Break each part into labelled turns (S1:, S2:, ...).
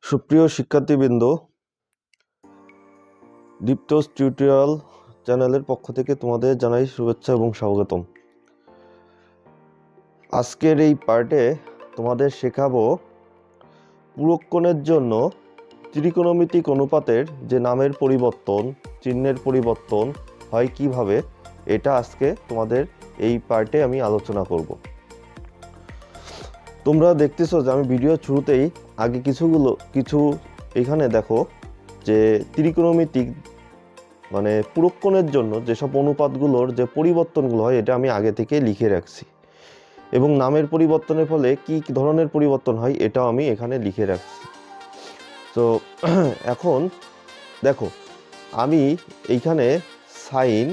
S1: সুপ্রিয় শিক্ষার্থীবৃন্দ, দীপ্তস টিউটোরিয়াল চ্যানেলের পক্ষ থেকে তোমাদের জানাই শুভেচ্ছা এবং স্বাগতম। আজকের এই পার্টে তোমাদের শেখাবো পুরুষকোণের জন্য ত্রিকোণমিতিক অনুপাতের যে নামের পরিবর্তন, চিহ্নের পরিবর্তন হয় কিভাবে, এটা আজকে তোমাদের এই পার্টে আমি আলোচনা করব। তোমরা দেখতেছো যে আমি ভিডিওর শুরুতেই আগে কিছু এখানে দেখো যে ত্রিকোণমিতিক মানে পুরুষকোণের জন্য যেসব অনুপাতগুলোর যে পরিবর্তনগুলো হয় এটা আমি আগে থেকে লিখে রাখছি, এবং নামের পরিবর্তনের ফলে কি ধরনের পরিবর্তন হয় এটাও আমি এখানে লিখে রাখছি। তো এখন দেখো আমি এইখানে সাইন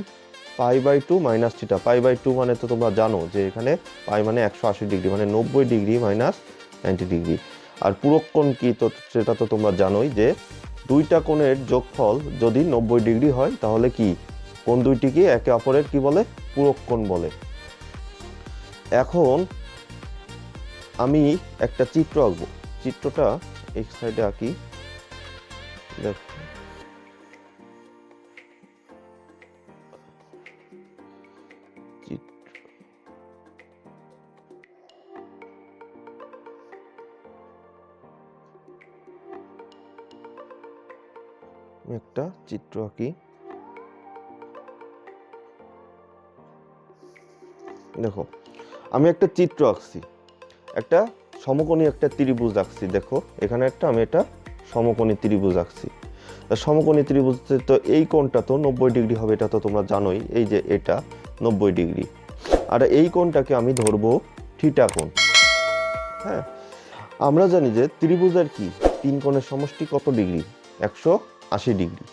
S1: π/2 মাইনাস থিটা, π/2 মানে তো তোমরা জানো যে এখানে পাই মানে 180 ডিগ্রি, মানে 90 ডিগ্রি মাইনাস 90 ডিগ্রি। আর পুরুষকোণ কি, তো সেটা তো তোমরা জানোই যে দুইটা কোণের যোগফল যদি 90 ডিগ্রি হয় তাহলে কি কোণ দুইটিকে একে অপরের কি বলে, পুরুষকোণ বলে। এখন আমি একটা চিত্র আঁকবো, চিত্রটা এই সাইডে আঁকি। দেখো একটা চিত্র আঁকি। দেখো আমি একটা চিত্র আঁকছি, একটা সমকোণী একটা ত্রিভুজ আঁকছি। দেখো এখানে আমি এটা সমকোণী ত্রিভুজ আঁকছি। সমকোণী ত্রিভুজ তো এই কোণটা তো 90 ডিগ্রি হবে, এটা তো তোমরা জানোই, এই যে এটা 90 ডিগ্রি। আর এই কোণটাকে আমি ধরবো থিটা কোণ। হ্যাঁ, আমরা জানি যে ত্রিভুজের কি তিন কোণের সমষ্টি কত ডিগ্রি, 180 ডিগ্রি।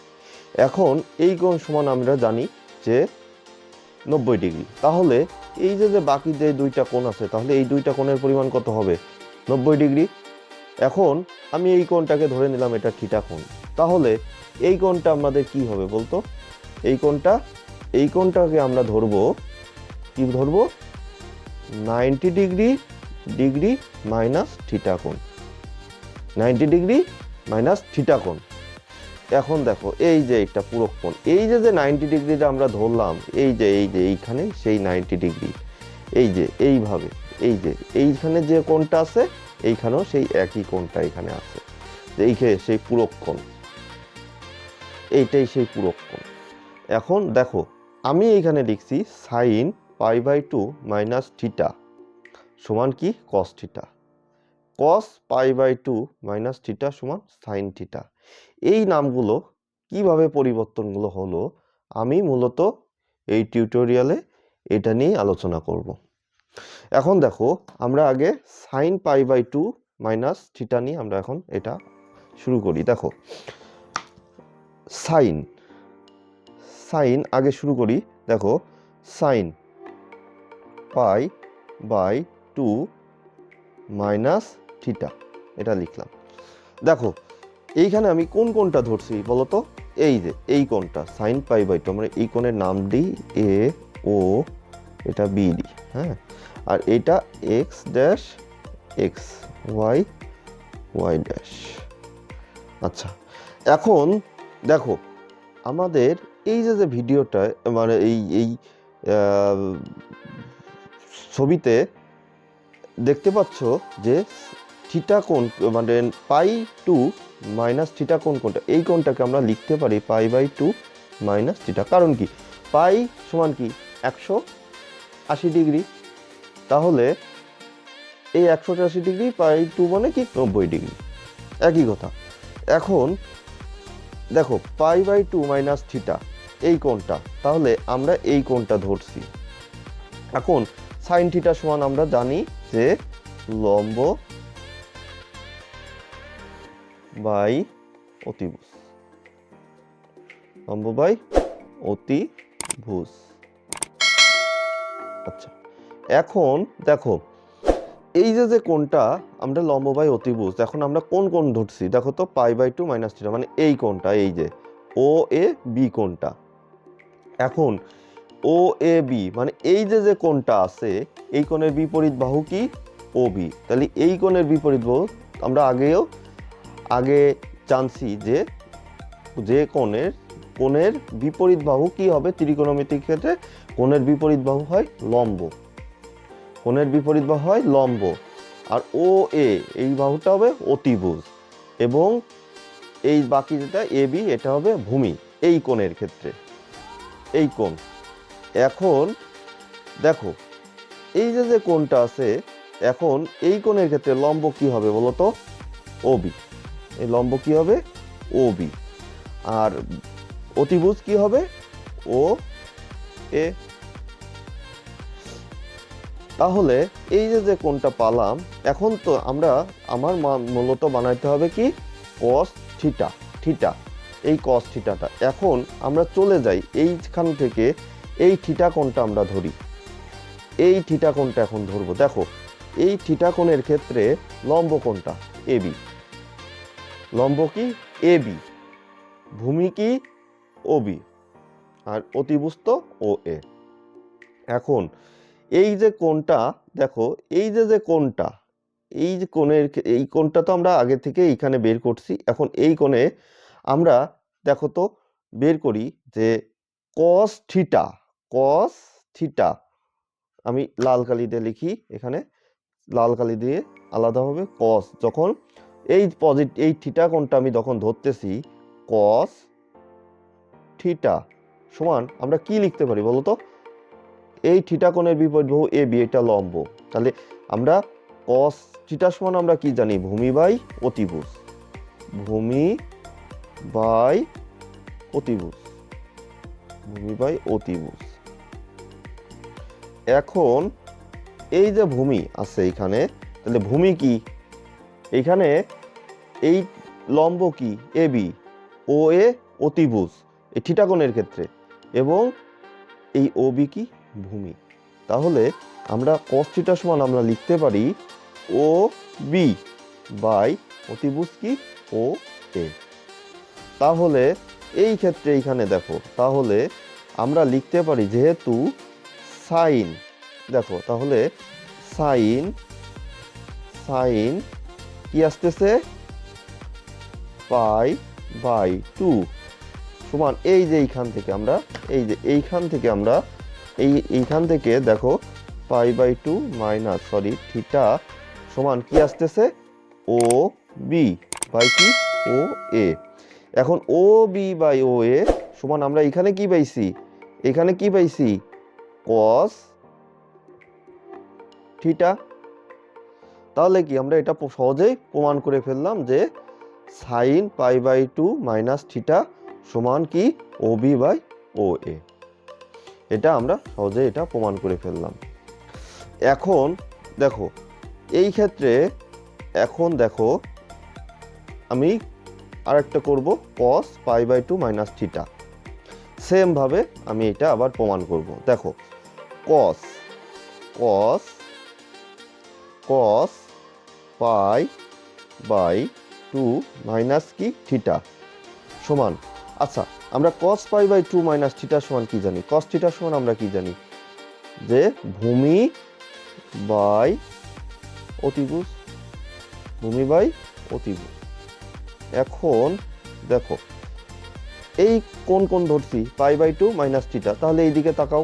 S1: এখন এই কোণ সমান আমরা জানি যে 90 ডিগ্রি। তাহলে এই যে বাকি যে দুইটা কোণ আছে, তাহলে এই দুইটা কোণের পরিমাণ কত হবে, 90 ডিগ্রি। এখন আমি এই কোণটাকে ধরে নিলাম এটা থিটা কোণ। তাহলে এই কোণটা আমাদের কি হবে বলতো, এই কোণটাকে আমরা ধরবো, কি ধরবো, 90 ডিগ্রি মাইনাস থিটা কোণ, 90 ডিগ্রি মাইনাস থিটা কোণ। এখন দেখো এই যে এটা পুরুষকোণ, এই যে 90 ডিগ্রিটা আমরা ধরলাম, এই যে এইখানে সেই 90 ডিগ্রি, এই যে এইভাবে, এই যে এইখানে যে কোণটা আছে এইখানেও সেই একই কোণটা এখানে আছে, এইখানে সেই পুরুষকোণ, এইটাই সেই পুরুষকোণ। এখন দেখো আমি এইখানে লিখছি সাইন π/2 মাইনাস থিটা সমান কি কস থিটা, কস π/2 মাইনাস থিটা সমান সাইন থিটা। এই নামগুলো কিভাবে পরিবর্তনগুলো হলো আমি মূলত এই টিউটোরিয়ালে এটা নিয়ে আলোচনা করব। এখন দেখো আমরা আগে সাইন π/2 মাইনাস থিটা নিয়ে আমরা এখন এটা শুরু করি। দেখো সাইন আগে শুরু করি। দেখো সাইন π/2 মাইনাস থিটা এটা লিখলাম। দেখো এইখানে আমি কোন কোণটা ধরছি বলতো, এই যে এই কোণটা সাইন π/2, আমরা এই কোণের নাম দিই এ, ও, এটা বি ডি। হ্যাঁ, আর এটা X dash X, Y dash. আচ্ছা, এখন দেখো আমাদের এই যে ভিডিওটা মানে এই ছবিতে দেখতে পাচ্ছ যে থিটা কোণ মানে π/2 মাইনাস থিটা কোণ কোনটা, এই কোণটাকে আমরা লিখতে পারি π/2 মাইনাস থিটা। কারণ কি, পাই সমান কি 180 ডিগ্রি, তাহলে এই 180 ডিগ্রি π/2 মানে কি 90 ডিগ্রি, একই কথা। এখন দেখো π/2 মাইনাস থিটা এই কোণটা, তাহলে আমরা এই কোণটা ধরছি। এখন সাইন থিটা সমান আমরা জানি যে লম্ব বাই অতিভুজ, লম্ব বাই অতিভুজ। আচ্ছা, এখন দেখো এই যে কোণটা আমরা লম্ব বাই অতিভুজ, এখন আমরা কোন কোণ ধরছি দেখো তো, π/2 মাইনাস থিটা মানে এই কোণটা, এই যে ও এ বি কোণটা। এখন ও এ বি মানে এই যে কোণটা আছে, এই কোণের বিপরীত বাহু কি ও বি, তাহলে এই কোণের বিপরীত বাহু আমরা আগে জানছি যে যে কোণের বিপরীত বাহু কি হবে ত্রিকোণমিতিক ক্ষেত্রে, কোণের বিপরীত বাহু হয় লম্ব, কোণের বিপরীত বাহু হয় লম্ব। আর ও এ এই বাহুটা হবে অতিভুজ, এবং এই বাকি যেটা এ বি এটা হবে ভূমি এই কোণের ক্ষেত্রে, এই কোণ। এখন দেখো এই যে কোণটা আছে, এখন এই কোণের ক্ষেত্রে লম্ব কি হবে বলতো, ওবি। এই লম্ব কি হবে, ওবি। আর অতিভুজ কি হবে, ও এ। তাহলে এই যে কোণটা পালাম, এখন তো আমার মূলত বানাইতে হবে কি কস থিটা, থিটা, এই কস থিটাটা। এখন আমরা চলে যাই এইখান থেকে, এই থিটা কোণটা আমরা ধরি, এই থিটা কোণটা এখন ধরবো। দেখো এই থিটা কোণের ক্ষেত্রে লম্ব কোণটা এবি, লম্ব কি এবি, ভূমি কি ওবি, আর অতিভুজ তো ও এ। এখন এই যে কোণটা দেখো, এই যে কোণটা, এই যে কোণের এই কোণটা তো আমরা আগে থেকে এইখানে বের করছি। এখন এই কোণে আমরা দেখো তো বের করি যে কস থিটা, কস থিটা, আমি লাল কালি দিয়ে লিখি এখানে, লাল কালি দিয়ে আলাদাভাবে কস, যখন এই থিটা কোণটা আমি যখন ধরতেছি কস থিটা সমান আমরা কি লিখতে পারি বলতো, এই থিটা কোণের বিপরীত বাহু এ বি এটা লম্ব। তাহলে আমরা কস থিটা সমান আমরা কি জানি, ভূমি বাই অতিভুজ, ভূমি বাই অতিভুজ, ভূমি বাই অতিভুজ। এখন এই যে ভূমি আছে এখানে, তাহলে ভূমি কি, এইখানে এই লম্ব কি এ বি, ও এ অতিভুজ এই থিটা কোণের ক্ষেত্রে, এবং এই ও বি কি ভূমি। তাহলে আমরা কস থিটা সমান আমরা লিখতে পারি ও বি বাই অতিভুজ কি ও এ। তাহলে এই ক্ষেত্রে এইখানে দেখো, তাহলে আমরা লিখতে পারি যেহেতু সাইন, দেখো তাহলে সাইন, সাইন কি আসতেছে পাই বাই 2 সমান এই যে এইখান থেকে আমরা, এই যে এইখান থেকে আমরা এইখান থেকে দেখো পাই বাই 2 মাইনাস থিটা সমান কি আসতেছে ও বি বাই কি ও এ। এখন ও বি বাই ও এ সমান আমরা এখানে কি পাইছি, এখানে কি পাইছি কস থিটা। তাহলে কি আমরা এটা সহজেই প্রমাণ করে ফেললাম যে sine pi by 2 minus theta সমান কি ও বি বাই ও এ। এটা আমরা সহজে এটা প্রমাণ করে ফেললাম। এখন দেখো এই ক্ষেত্রে, এখন দেখো আমি আরেকটা করব cos pi by 2 minus theta, same ভাবে আমি এটা আবার প্রমাণ করব। দেখো cos, cos, cos pi by 2 minus কি থিটা সমান, আচ্ছা আমরা cos pi by 2 minus theta সমান কি জানি, cos থিটা সমান আমরা কি জানি যে ভূমি বাই অতিভুজ, ভূমি বাই অতিভুজ। এখন দেখো এই কোন কোন ধরছি পাই বাই 2 মাইনাস থিটা, তাহলে এই দিকে তাকাও,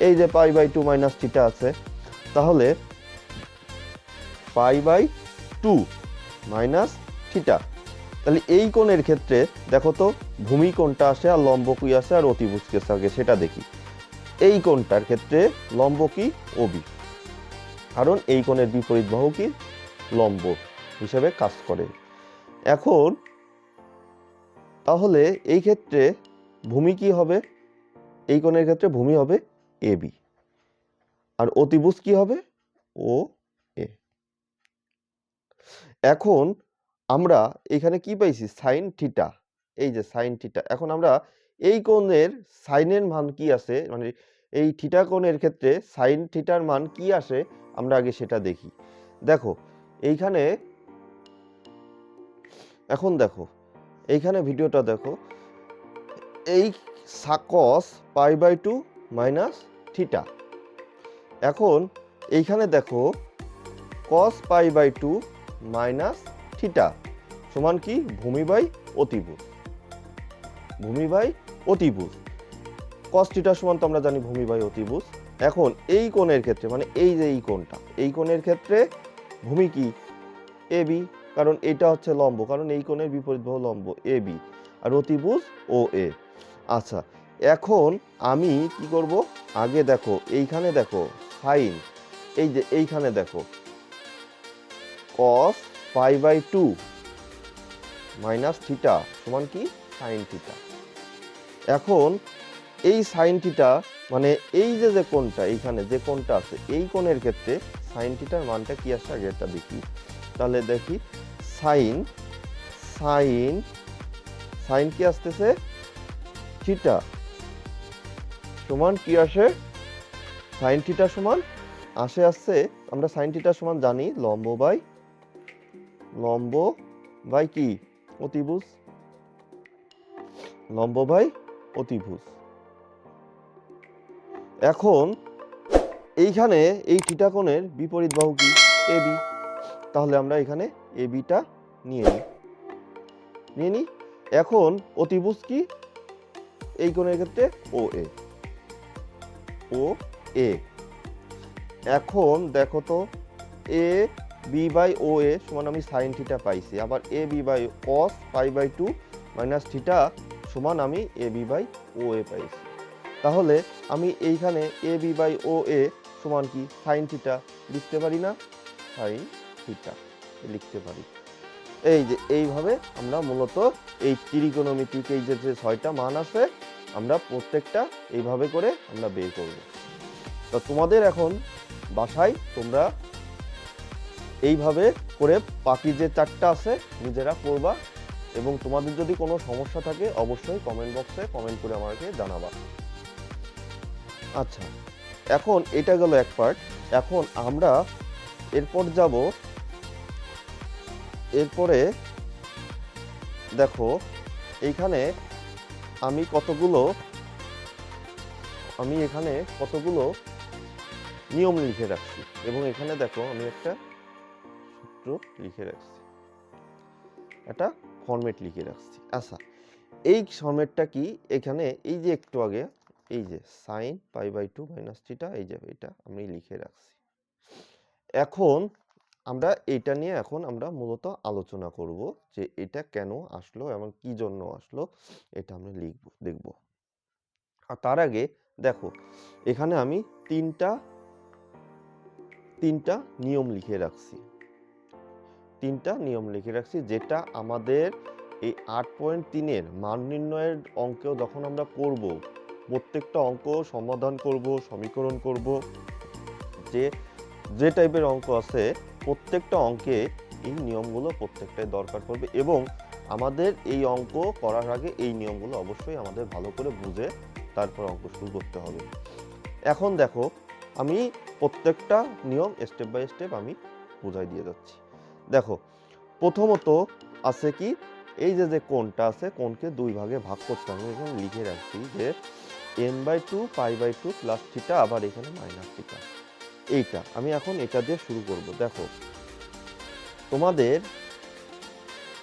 S1: এই যে পাই বাই 2 মাইনাস থিটা আছে, তাহলে পাই বাই 2 মাইনাস থিটা, তাহলে এই কোণের ক্ষেত্রে দেখো তো ভূমি কোণটা আসে আর লম্ব কি আসে আর অতিভুজ কি আসে সেটা দেখি। এই কোণটার ক্ষেত্রে লম্ব কি ওবি, কারণ এই কোণের বিপরীত বাহু কি লম্ব হিসেবে কাজ করে। এখন তাহলে এই ক্ষেত্রে ভূমি কি হবে, এই কোণের ক্ষেত্রে ভূমি হবে এবি, আর অতিভুজ কি হবে ও এ। এখন আমরা এখানে কি পাইছি সাইন থিটা, এই যে সাইন থিটা। এখন আমরা এই কোণের সাইনের মান কি আছে, মানে এই থিটা কোণের ক্ষেত্রে সাইন থিটার মান কি আসে আমরা আগে সেটা দেখি। দেখো এইখানে, এখন দেখো এইখানে ভিডিওটা দেখো, এই কস পাই বাই 2 মাইনাস থিটা, এখন এইখানে দেখো কস পাই বাই 2 মাইনাস থিটা সমান কি ভূমি বাই অতিভুজ, ভূমি বাই অতিভুজ। cos থিটা সমান তো আমরা জানি ভূমি বাই অতিভুজ। এখন এই কোণের ক্ষেত্রে মানে এই যে এই কোণটা, এই কোণের ক্ষেত্রে ভূমি কি এবি, কারণ এটা হচ্ছে লম্ব, কারণ এই কোণের বিপরীত বাহু লম্ব এবি, আর অতিভুজ ও এ। আচ্ছা এখন আমি কি করব, আগে দেখো এইখানে দেখো সাইন, এই যে এইখানে দেখো cos pi by 2 minus theta সমান কি সাইন থিটা। এখন এই সাইন থিটা মানে এই যে যে কোণটা, এইখানে যে কোণটা আছে এই কোণের ক্ষেত্রে সাইন থিটার মানটা কি আসে আগে এটা দেখি। তাহলে দেখি সাইন সাইন সাইন কি আসতেছে থিটা সমান কি আসে, সাইন থিটা সমান আসছে আমরা সাইন থিটা সমান জানি লম্ব বাই কি অতিভুজ, লম্ব বাই অতিভুজ। এখন এইখানে এই থিটা কোণের বিপরীত বাহু কি এবি, তাহলে আমরা এখানে এবিটা নিয়ে নিই। এখন অতিভুজ কি এই কোণের ক্ষেত্রে ও এ। এখন দেখো তো এ বি বাই ও এ সমান আমি সাইন থিটা পাইছি, আবার A B by cos pi by 2 minus theta সমান আমি এ বি বাই ও এ পাইছি। তাহলে আমি এইখানে এ বি বাই ও এ সমান কি সাইন থিটা লিখতে পারি না, সাইন থিটা লিখতে পারি। এই যে এইভাবে আমরা মূলত এই ত্রিকোণমিতিক এই যে 6টা মান আছে আমরা প্রত্যেকটা এইভাবে করে আমরা বের করব। তো তোমাদের এখন বাসায় তোমরা এইভাবে করে বাকি যে 4টা আছে নিজেরা করবা, এবং তোমাদের যদি কোনো সমস্যা থাকে অবশ্যই কমেন্ট বক্সে কমেন্ট করে আমাকে জানাবা। আচ্ছা এখন এটা গেল এক পার্ট। এখন আমরা এরপর যাব, এরপরে দেখো এইখানে আমি এখানে কতগুলো নিয়ম লিখে রাখছি, এবং এখানে দেখো আমি একটা সূত্র লিখে রাখছি, একটা ফরম্যাট লিখে রাখছি। আচ্ছা এই ফরম্যাটটা কি, এখানে এই যে একটু আগে এই যে sine pi by 2 minus theta এই যে এটা আমি লিখে রাখছি। এখন আমরা এটা নিয়ে এখন আমরা মূলত আলোচনা করব যে এটা কেন আসলো এবং কি জন্য আসলো, এটা আমরা দেখব। আর তার আগে দেখো এখানে আমি তিনটা নিয়ম লিখে রাখছি, যেটা আমাদের এই 8.3 এর মান নির্ণয়ের অঙ্কেও যখন আমরা করব, প্রত্যেকটা অঙ্ক সমাধান করব, সমীকরণ করব, যে টাইপের অঙ্ক আছে প্রত্যেকটা অঙ্কে এই নিয়মগুলো প্রত্যেকটাই দরকার পড়বে, এবং আমাদের এই অঙ্ক করার আগে এই নিয়মগুলো অবশ্যই আমাদের ভালো করে বুঝে তারপর অঙ্ক শুরু করতে হবে। এখন দেখো আমি প্রত্যেকটা নিয়ম স্টেপ বাই স্টেপ আমি বুঝাই দিয়ে যাচ্ছি। দেখো প্রথমত আছে কি, এই যে কোণটা আছে কোণকে 2 ভাগে ভাগ করতে হবে। এখানে লিখে রাখছি যে n/2 π/2 প্লাস থিটা, আবার এখানে মাইনাস থিটা। এইটা আমি এখন এটা দিয়ে শুরু করব। দেখো তোমাদের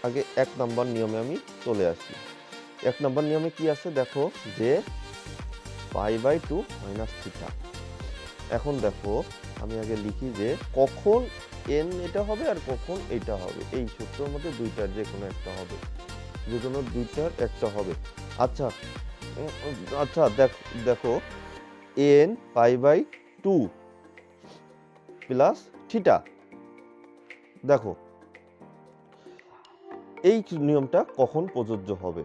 S1: আগে 1 নম্বর নিয়মে আমি চলে আসি। 1 নম্বর নিয়মে কি আছে দেখো যে π/2 মাইনাস থিটা। এখন দেখো আমি আগে লিখি যে কখন n এটা হবে আর কখন এটা হবে, এই সূত্রের মধ্যে দুইটার যে কোনো একটা হবে, যে কোনো দুইটার একটা হবে। আচ্ছা দেখো n π/2 প্লাস থিটা, দেখো এই নিয়মটা কখন প্রযোজ্য হবে।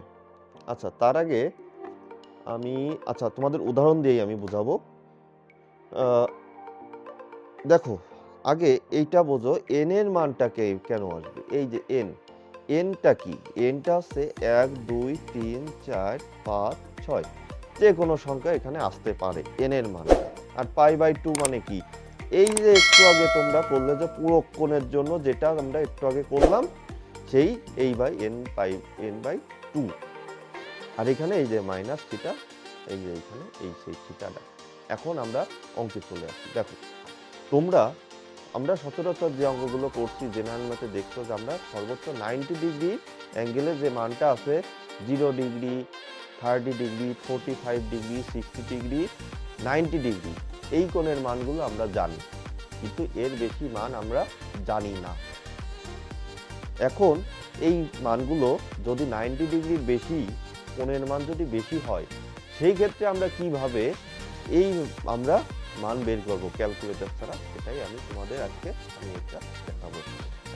S1: আচ্ছা তার আগে আমি তোমাদের উদাহরণ দিয়েই আমি বুঝাবো। দেখো আগে এইটা বোঝো n এর মানটাকে কেন আসবে, এই যে nটা কি, nটা হচ্ছে 1 2 3 4 5 6, যে কোনো সংখ্যা এখানে আসতে পারে n এর মান। আর π/2 মানে কি, এই যে একটু আগে তোমরা করলে যে পুরো কোণের জন্য যেটা আমরা একটু আগে করলাম সেই এই বাই n/2, আর এখানে এই যে মাইনাস থিটা, এই যে এখানে এই সেই থিটাটা। এখন আমরা অঙ্কে চলে আসি। দেখো তোমরা আমরা সচরাচর যে অঙ্কগুলো করছি জেনারেল ম্যাথে দেখছো যে আমরা সর্বোচ্চ 90 ডিগ্রি অ্যাঙ্গেলের যে মানটা আছে 0 degree, 30 degree, 45 degree, 60 degree, 90 degree এই কোণের মানগুলো আমরা জানি, কিন্তু এর বেশি মান আমরা জানি না। এখন এই মানগুলো যদি 90 ডিগ্রির বেশি কোণের মান যদি বেশি হয়, সেই ক্ষেত্রে আমরা কিভাবে এই আমরা মান বের করব ক্যালকুলেটর ছাড়া, সেটাই আমি তোমাদের আজকে এটা দেখাবো।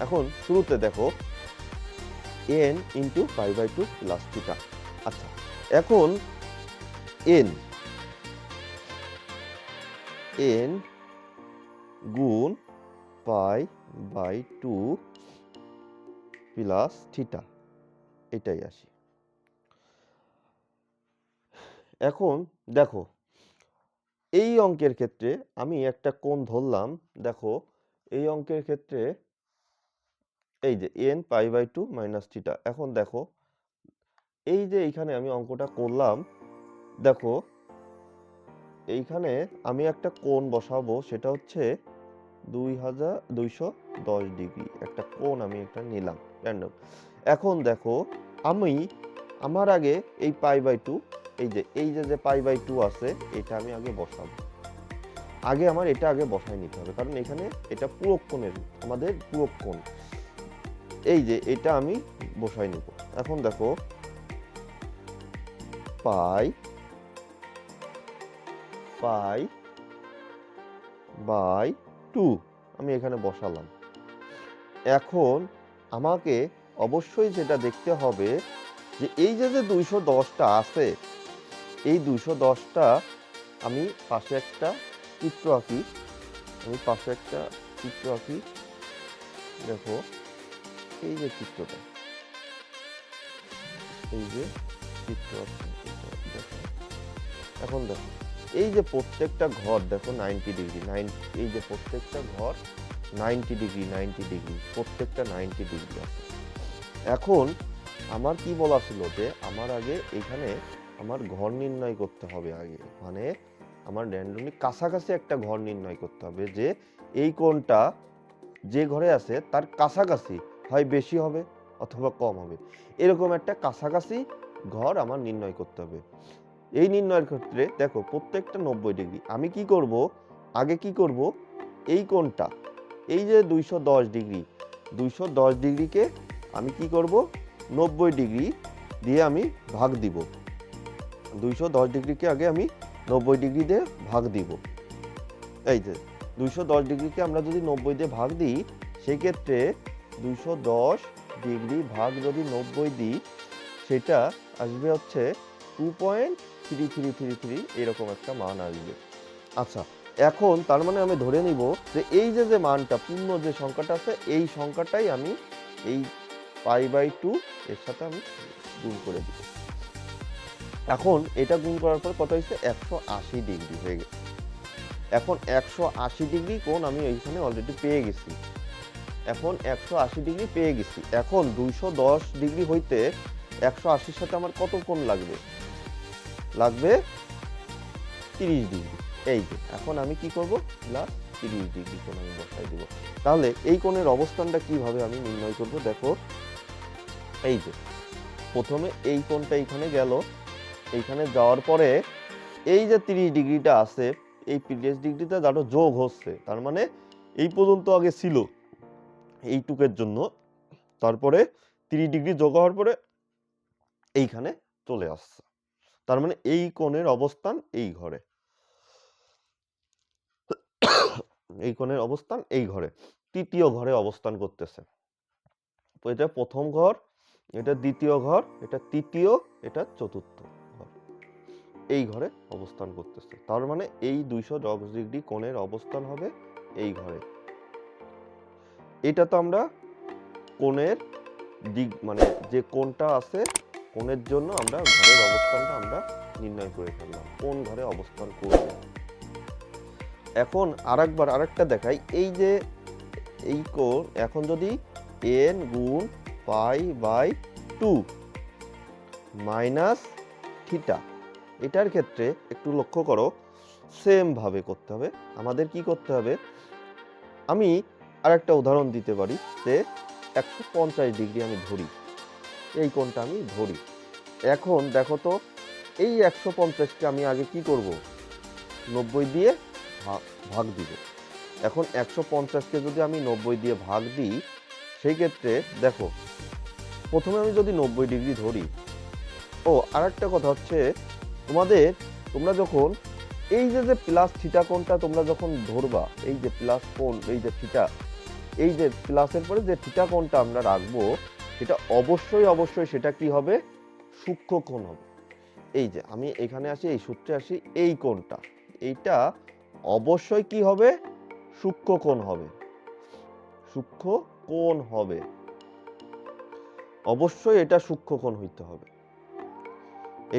S1: এখন শুরুতে দেখো n into pi by 2 plus theta. আচ্ছা, এখন n গুণ পাই বাই 2 প্লাস থিটা, এটাই আসি। এখন দেখো এই অঙ্কের ক্ষেত্রে আমি একটা কোণ ধরলাম, দেখো এই অঙ্কের ক্ষেত্রে এই যে n pi by 2 minus theta. এখন দেখো এই যে এইখানে আমি অঙ্কটা করলাম, দেখো এইখানে আমি একটা কোণ বসাবো, সেটা হচ্ছে 210 ডিগ্রি একটা কোণ আমি এটা নিলাম র্যান্ডম। এখন দেখো আমি আমার আগে এই পাই বাই 2 এই যে পাই বাই 2 আছে এটা আমি আগে বসাবো। আমার এটা আগে বসাই নিতে হবে, কারণ এখানে এটা পূরক কোণের, আমাদের পূরক কোণ। এই যে এটা আমি বসাই নিব। এখন দেখো পাই বাই 2 আমি এখানে বসালাম। এখন আমাকে অবশ্যই যেটা দেখতে হবে যে এই যে 210টা আছে, এই 210টা আমি পাশে একটা চিত্র আঁকি। দেখো এই যে চিত্রটা, এই যে চিত্র আছে, দেখো এখন দেখো এই যে প্রত্যেকটা ঘর দেখো 90 ডিগ্রি, এই যে প্রত্যেকটা ঘর 90 ডিগ্রি প্রত্যেকটা 90 ডিগ্রি আছে। এখন আমার কি বলা ছিল যে আমার আগে এখানে আমার ঘর নির্ণয় করতে হবে আগে, মানে আমার র্যান্ডমলি কাছাকাছি একটা ঘর নির্ণয় করতে হবে, যে এই কোণটা যে ঘরে আছে তার কাছাকাছি হয় বেশি হবে অথবা কম হবে, এরকম একটা কাছাকাছি ঘর আমার নির্ণয় করতে হবে। এই নির্ণয়ের ক্ষেত্রে দেখো প্রত্যেকটা 90 ডিগ্রি। আমি কি করব, আগে কি করব, এই কোণটা এই যে 210 ডিগ্রিকে আমি কি করব 90 ডিগ্রি দিয়ে আমি ভাগ দিব। 210 ডিগ্রিকে আগে আমি 90 ডিগ্রি দিয়ে ভাগ দিব। এই যে 210 ডিগ্রিকে আমরা যদি 90 দিয়ে ভাগ দিই, সেই ক্ষেত্রে 210 ডিগ্রি ভাগ যদি 90 দিই, সেটা আসবে হচ্ছে 2.3333 এরকম একটা মান আসবে। আচ্ছা, এখন তার মানে আমি ধরে নিব যে এই যে মানটা পূর্ণ যে সংখ্যাটা আছে, এই সংখ্যাটাই আমি এই পাই বাই 2 এর সাথে আমি গুণ করে দিব। এখন এটা গুণ করার পর কত হয়েছে, 180 ডিগ্রি হয়ে গেছে। এখন 180 ডিগ্রি কোণ আমি এইখানে অলরেডি পেয়ে গেছি। এখন 180 ডিগ্রি পেয়ে গেছি। এখন 210 ডিগ্রি হইতে 180-র সাথে আমার কত কোণ লাগবে, 30 ডিগ্রি। এই যে এখন আমি কি করব, প্লাস 30 ডিগ্রি কোণ আমি বসাই দিব। তাহলে এই কোণের অবস্থানটা কিভাবে আমি নির্ণয় করব, দেখো এই যে প্রথমে এই কোণটা এইখানে গেল, এইখানে যাওয়ার পরে এই যে 30 ডিগ্রিটা আছে, এই 30 ডিগ্রিটা যারা যোগ হচ্ছে, তার মানে এই পর্যন্ত আগে ছিল এইটুকের জন্য, তারপরে 30 ডিগ্রি যোগ হওয়ার পরে এইখানে চলে আসছে, তার মানে এই কোণের অবস্থান এই ঘরে, এই কোণের অবস্থান এই ঘরে, তৃতীয় ঘরে অবস্থান করতেছে। এটা প্রথম ঘর, এটা দ্বিতীয় ঘর, এটা তৃতীয়, এটা চতুর্থ ঘর, এই ঘরে অবস্থান করতেছে। তার মানে এই 210 ডিগ্রি কোণের অবস্থান হবে এই ঘরে। এটা তো আমরা কোণের দিক, মানে যে কোণটা আছে কোণের জন্য আমরা ঘরের অবস্থানটা আমরা নির্ণয় করে ফেললাম, কোন ঘরে অবস্থান করবে। এখন আরেকটা দেখাই, এই যে এই কোণ, এখন যদি n গুণ পাই বাই 2 মাইনাস থিটা, এটার ক্ষেত্রে একটু লক্ষ্য করো, সেম ভাবে করতে হবে। আমাদের কি করতে হবে, আমি আরেকটা উদাহরণ দিতে পারি যে 150 ডিগ্রি আমি ধরি, এই কোণটা আমি ধরি। এখন দেখো তো এই 150কে আমি আগে কি করব, 90 দিয়ে ভাগ দিব। এখন 150কে যদি আমি 90 দিয়ে ভাগ দিই, সেই ক্ষেত্রে দেখো প্রথমে আমি যদি 90 ডিগ্রি ধরি, ও আরেকটা কথা হচ্ছে তোমরা যখন এই যে প্লাস থিটা কোণটা তোমরা যখন ধরবা, এই যে প্লাস কোণ, এই যে থিটা, এই যে প্লাসের পরে যে থিটা কোণটা আমরা রাখবো, সেটা অবশ্যই সেটা কি হবে, সূক্ষ্ম কোণ হবে। এই যে আমি এখানে আসি, এই সূত্রে আসি, এই কোণটা এইটা অবশ্যই কি হবে, সূক্ষ্ম কোণ হবে, সূক্ষ্ম কোণ হবে, অবশ্যই এটা সূক্ষ্ম কোণ হইতে হবে।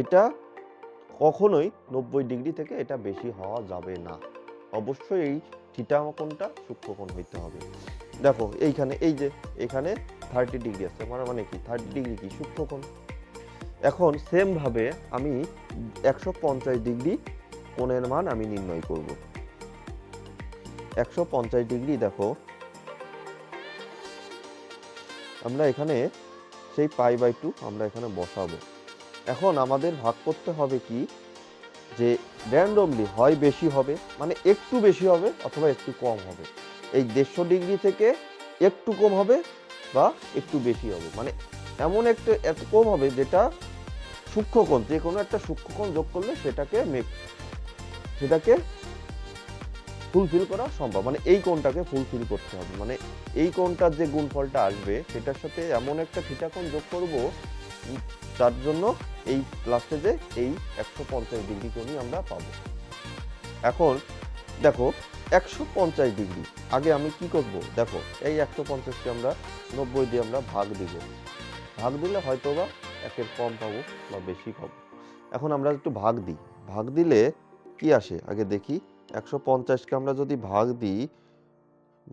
S1: এটা কখনোই 90 ডিগ্রি থেকে এটা বেশি হওয়া যাবে না, অবশ্যই এই থিটা কোণটা সূক্ষ্ম কোণ হইতে হবে। দেখো এইখানে এই যে এখানে 30 ডিগ্রি আছে, মানে কি 30 ডিগ্রি কি সূক্ষ্ম কোণ। এখন সেম ভাবে আমি 150 ডিগ্রি কোণের মান আমি নির্ণয় করব। 150 ডিগ্রি দেখো আমরা এখানে সেই π/2 আমরা এখানে বসাবো। এখন আমাদের ভাগ করতে হবে কি, যে র্যান্ডমলি হয় বেশি হবে, মানে একটু বেশি হবে অথবা একটু কম হবে। এই 150 ডিগ্রি থেকে একটু কম হবে বা একটু বেশি হবে, মানে এমন একটা এত কম হবে যেটা সূক্ষ্মকোণ, যে কোনো একটা সূক্ষ্মকোণ যোগ করলে সেটাকে ফুলফিল করা সম্ভব, মানে এই কোণটাকে ফুলফিল করতে হবে, মানে এই কোণটার যে গুণফলটা আসবে সেটার সাথে এমন একটা থিটা কোণ যোগ করব, তার জন্য এই লাস্টে যে এই 150 ডিগ্রি কোণই আমরা পাবো। এখন দেখো 150 ডিগ্রি আগে আমি কি করব, দেখো এই 150কে আমরা 90 দিয়ে আমরা ভাগ দিব, ভাগ দিলে হয়তো বা একের কম পাবো বা বেশি পাবো। এখন আমরা একটু ভাগ দিই, ভাগ দিলে কি আসে আগে দেখি। 150কে আমরা যদি ভাগ দিই,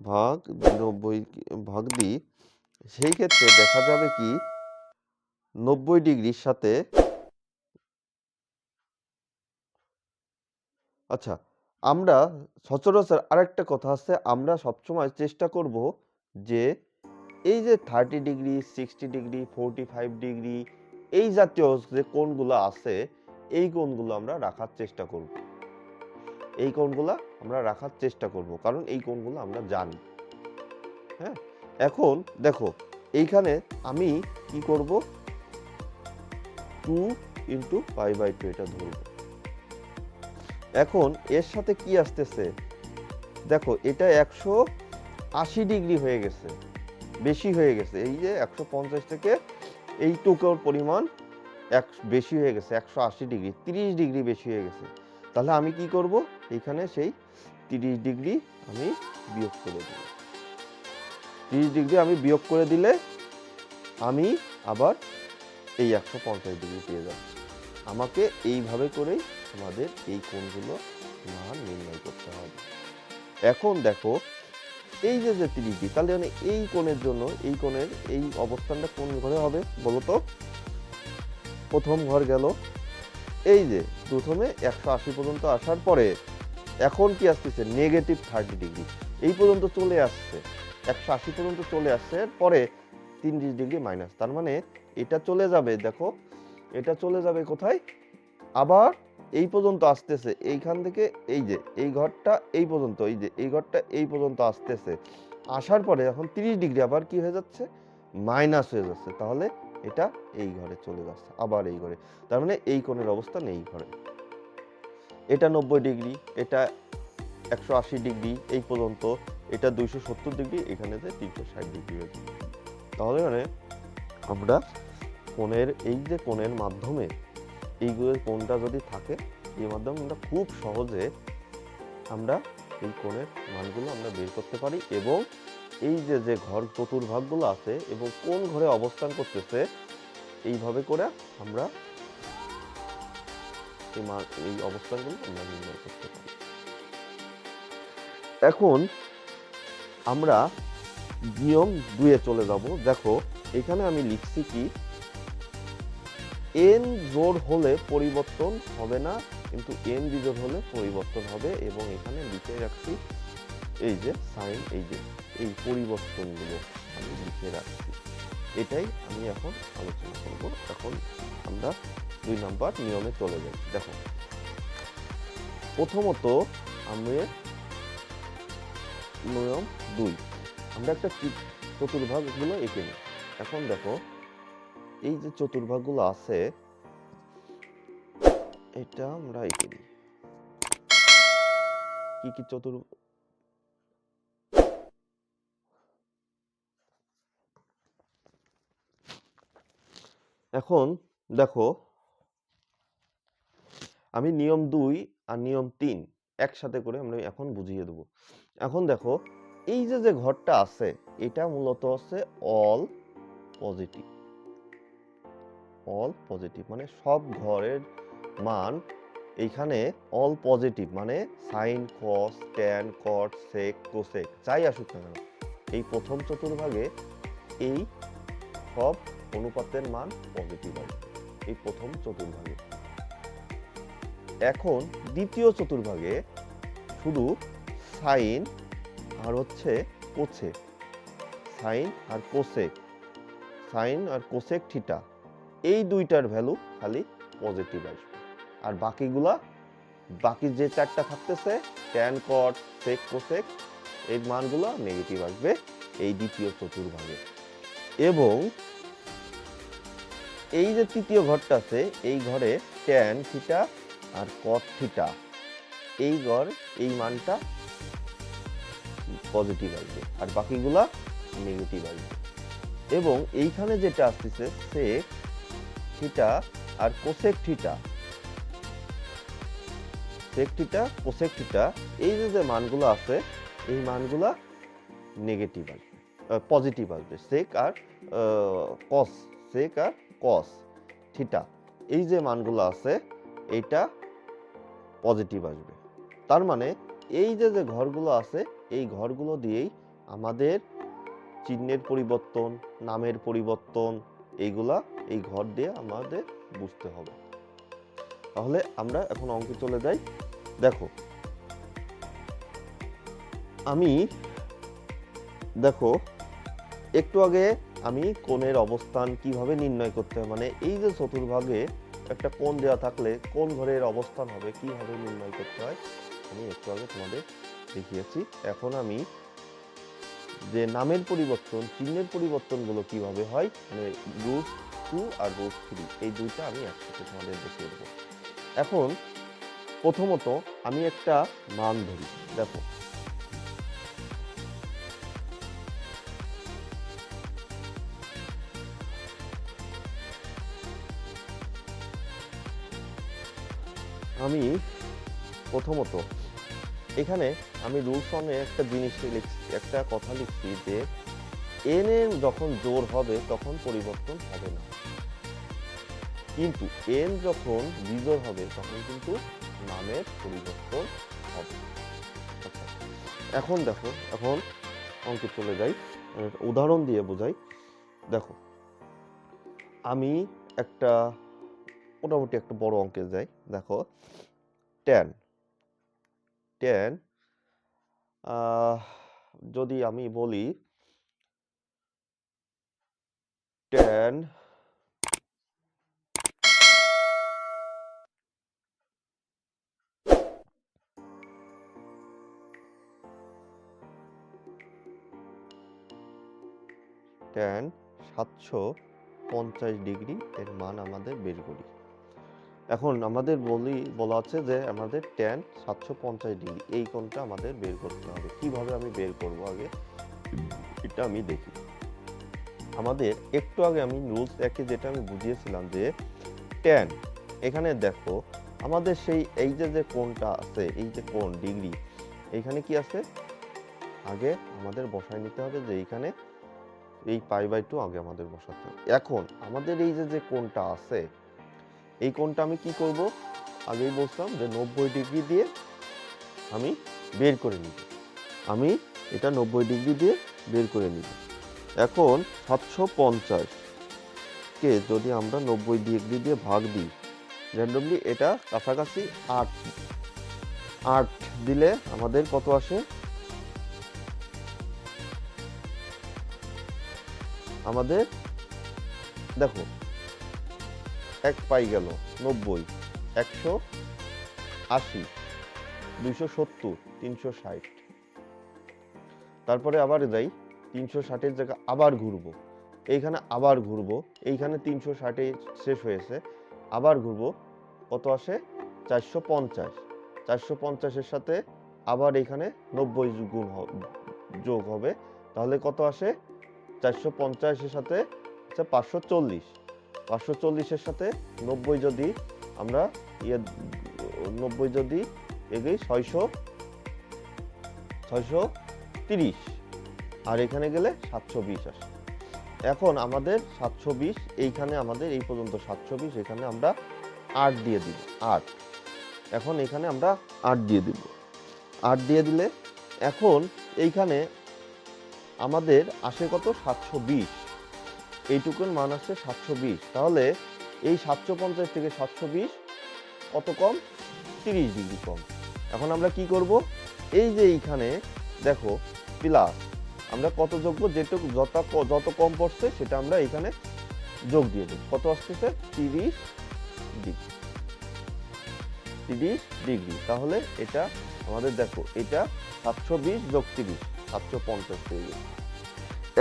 S1: ভাগ 90 ভাগ দিই, সেই ক্ষেত্রে দেখা যাবে কি 90 ডিগ্রির সাথে, আচ্ছা আমরা সচরাচর আরেকটা কথা আছে, আমরা সবসময় চেষ্টা করব যে এই যে 30 ডিগ্রি, 60 ডিগ্রি, 45 ডিগ্রি, এই জাতীয় যে কোণগুলো আছে, এই কোণগুলো আমরা রাখার চেষ্টা করব, এই কোণগুলো আমরা রাখার চেষ্টা করব, কারণ এই কোণগুলো আমরা জানি। হ্যাঁ, এখন দেখো এইখানে আমি কি করব, 2 × π/2 এটা ধরব। এখন এর সাথে কি আসতেছে, দেখো এটা 180 ডিগ্রি হয়ে গেছে, বেশি হয়ে গেছে। এই যে 150 থেকে এইটুকুর পরিমাণ বেশি হয়ে গেছে, 180 ডিগ্রি, 30 ডিগ্রি বেশি হয়ে গেছে। তাহলে আমি কি করব, এখানে সেই 30 ডিগ্রি আমি বিয়োগ করে দেব। 30 ডিগ্রি আমি বিয়োগ করে দিলে আমি আবার এই 150 ডিগ্রি পেয়ে যাচ্ছি। আমাকে এইভাবে করেই আমাদের এই কোণগুলো মান নির্ণয় করতে হবে। এখন দেখো এই যে 30 ডিগ্রি, তাহলে মানে এই কোণের জন্য এই কোণের এই অবস্থানটা কোন ঘরে হবে বলো তো। প্রথম ঘর গেল, এই যে প্রথমে 180 পর্যন্ত আসার পরে এখন কি আসতেছে, -30 ডিগ্রি, এই পর্যন্ত চলে আসছে, 180 পর্যন্ত চলে আসছে, পরে 30 ডিগ্রি মাইনাস, তার মানে এটা চলে যাবে, দেখো এটা চলে যাবে কোথায়, আবার এই পর্যন্ত আসতেছে, এইখান থেকে এই যে এই ঘরটা এই পর্যন্ত, এই যে এই ঘরটা এই পর্যন্ত আসতেছে, আসার পরে এখন 30 ডিগ্রি আবার কি হয়ে যাচ্ছে, মাইনাস হয়ে যাচ্ছে, তাহলে এটা এই ঘরে চলে যাচ্ছে, আবার এই ঘরে, তার মানে এই কোণের অবস্থান এই ঘরে। এটা 90 ডিগ্রি, এটা 180 ডিগ্রি এই পর্যন্ত, এটা 270 ডিগ্রি, এখানে যে 360 ডিগ্রি হয়েছে। তাহলে মানে আমরা কোণের এই যে কোণের মাধ্যমে এইগুলোর কোণটা যদি থাকে, এই মাধ্যমে আমরা খুব সহজে আমরা এই কোণের মানগুলো আমরা বের করতে পারি, এবং এই যে ঘর চতুর্ভাগগুলো আছে এবং কোন ঘরে অবস্থান করতেছে, এইভাবে করে আমরা এই অবস্থানগুলো আমরা নির্ণয় করতে পারি। এখন আমরা নিয়ম 2-এ চলে যাব। দেখো এখানে আমি লিখছি কি, n জোড় হলে পরিবর্তন হবে না, কিন্তু n বিজোড় হলে পরিবর্তন হবে, এবং এখানে লিখে রাখছি এই যে সাইন, এই যে এই পরিবর্তনগুলো আমি লিখে রাখছি, এটাই আমি এখন আলোচনা করব। এখন আমরা 2 নম্বর নিয়মে চলে যাই। দেখো, প্রথমত আমি নিয়ম 2, আমরা একটা চতুর্ভাগগুলো এঁকে নিই। এখন দেখো, এই যে চতুর্ভাগগুলো আছে, এটা আমরা এঁকে নিই। কি কি এখন দেখো, আমি নিয়ম 2 আর নিয়ম 3 একসাথে করে আমরা এখন বুঝিয়ে দেব। এখন দেখো, এই যে ঘরটা আছে, এটা মূলত হচ্ছে অল পজিটিভ। অল পজিটিভ মানে সব ঘরের মান এইখানে অল পজিটিভ, মানে সাইন, কস, ট্যান, কট, সেক, কোসেক যাই আসুক না কেন, এই প্রথম চতুর্ভাগে এই সব অনুপাতের মান পজিটিভ আসবে এই প্রথম চতুর্ভাগে। এখন দ্বিতীয় চতুর্ভাগে শুধু সাইন আর হচ্ছে কোসেক, সাইন আর কোসেক, সাইন আর কোসেক থিটা, এই দুইটার ভ্যালু খালি পজিটিভ আসবে। আর বাকি যে 4টা থাকতেছে, ট্যান, কট, সেক, কোসেক, এর মানগুলো নেগেটিভ আসবে এই দ্বিতীয় চতুর্ভাগে। এবং এই যে তৃতীয় ঘরটা আছে, এই ঘরে ট্যান থিটা আর কট থিটা, এই মানটা পজিটিভ আসবে আর বাকিগুলা নেগেটিভ আসবে। এবং এইখানে যেটা আসতেছে সেক থিটা আর cosec theta, sec theta, cosec theta, এই যে মানগুলো আছে, এই মানগুলা নেগেটিভ আসবে, পজিটিভ আসবে। সেক আর কস থিটা, এই যে মানগুলো আছে, এইটা পজিটিভ আসবে। তার মানে এই যে ঘরগুলো আছে, এই ঘরগুলো দিয়েই আমাদের চিহ্নের পরিবর্তন, নামের পরিবর্তন, এই ঘর দিয়ে আমাদের বুঝতে হবে। তাহলে আমরা এখন অঙ্কে চলে যাই। দেখো, একটু আগে আমি কোণের অবস্থান কিভাবে নির্ণয় করতে হয়, মানে এই যে চতুর্ভাগে একটা কোণ দেওয়া থাকলে কোন ঘরের অবস্থান হবে কিভাবে নির্ণয় করতে হয়, আমি একটু আগে তোমাদের দেখিয়েছি। এখন আমি যে নামের পরিবর্তন, চিহ্নের পরিবর্তনগুলো কিভাবে হয়, মানে √2 আর √3, এই দুইটা আমি একসাথে তোমাদের দেখিয়ে দেবো। এখন প্রথমত আমি একটা মান ধরি। দেখো, আমি প্রথমত এখানে আমি রুল ফর্মে একটা জিনিস লিখছি, একটা কথা লিখছি যে এন এর যখন জোড় হবে তখন পরিবর্তন হবে না, কিন্তু এন যখন বিজোড় হবে তখন কিন্তু নামের পরিবর্তন হবে। আচ্ছা, এখন দেখো, এখন অঙ্কে চলে যাই, উদাহরণ দিয়ে বোঝাই। দেখো, আমি একটা মোটামুটি একটা বড় অঙ্কে যাই। দেখো, ট্যান যদি আমি বলি ট্যান ট্যান 750 ডিগ্রি এর মান আমাদের বের করি। এখন আমাদের বলা আছে যে আমাদের ট্যান 750 ডিগ্রি, এই কোণটা আমাদের বের করতে হবে। কিভাবে আমি বের করব আগে এটা আমি দেখি। আমাদের একটু আগে আমি রুলস একে যেটা আমি বুঝিয়েছিলাম যে ট্যান, এখানে দেখো আমাদের সেই এই যে কোণটা আছে, এই যে কোণ ডিগ্রি, এইখানে কি আছে, আগে আমাদের বসায় নিতে হবে যে এইখানে এই π/2 আগে আমাদের বসাতে হবে। এখন আমাদের এই যে কোণটা আছে, এই কোণটা আমি কি করব, আগেই বললাম যে 90 ডিগ্রি দিয়ে আমি বের করে নিব। আমি এটা 90 ডিগ্রি দিয়ে বের করে নিব। এখন 750 কে যদি আমরা 90 ডিগ্রি দিয়ে ভাগ দিই, র্যান্ডমলি এটা কাছাকাছি 8 দিলে আমাদের কত আসে, আমাদের দেখো 1 পাই গেল 90, 180, 270, 360। তারপরে আবার যাই 360-এর জায়গা আবার ঘুরবো, এইখানে আবার ঘুরবো, এইখানে 360-এ শেষ হয়েছে, আবার ঘুরবো, কত আসে 450। 450-এর সাথে আবার এখানে 90 যোগ হবে, তাহলে কত আসে 450-এর সাথে 540। 540-এর সাথে 90 যদি আমরা 90 যদি এগিয়ে 630, আর এখানে গেলে 720 আসে। এখন আমাদের 720, এইখানে আমাদের এই পর্যন্ত 720, এখানে আমরা 8 দিয়ে দিব, 8। এখন এখানে আমরা 8 দিয়ে দিব, 8 দিয়ে দিলে এখন এইখানে আমাদের আসে কত 720, এইটুকুর মান আসছে 720। তাহলে এই 750 থেকে 720 কত কম, 30 ডিগ্রি কম। এখন আমরা কি করব, এই যে এইখানে দেখো প্লাস, আমরা কত যোগ করব, যেটুকু যত কম পড়ছে সেটা আমরা এখানে যোগ দিয়ে দেব। কত আসতেছে 30 ডিগ্রি, 30 ডিগ্রি। তাহলে এটা আমাদের দেখো এটা 720 যোগ 30, 750 হয়ে গেছে।